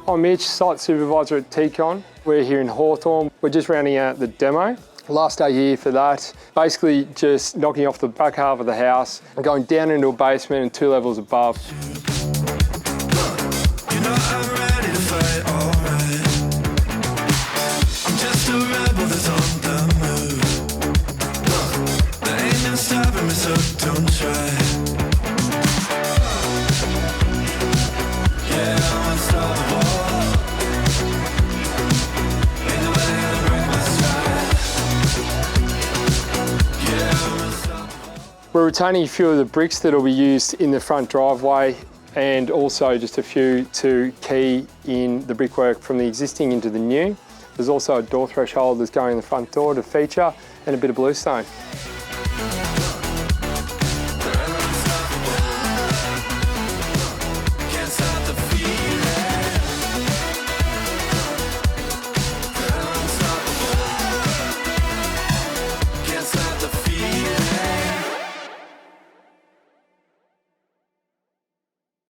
I'm Mitch, site supervisor at Tecon. We're here in Hawthorn. We're just rounding out the demo. Last day here for that. Basically just knocking off the back half of the house and going down into a basement and 2 levels above. You know I'm ready to fight, alright. I'm just a rebel that's on the move. There ain't no stopping me, so don't try. Yeah, I'm unstoppable. Ain't nobody gonna break my stride. Yeah, I'm unstoppable. We're retaining a few of the bricks that will be used in the front driveway, and also just a few to key in the brickwork from the existing into the new. There's also a door threshold that's going in the front door to feature, and a bit of bluestone.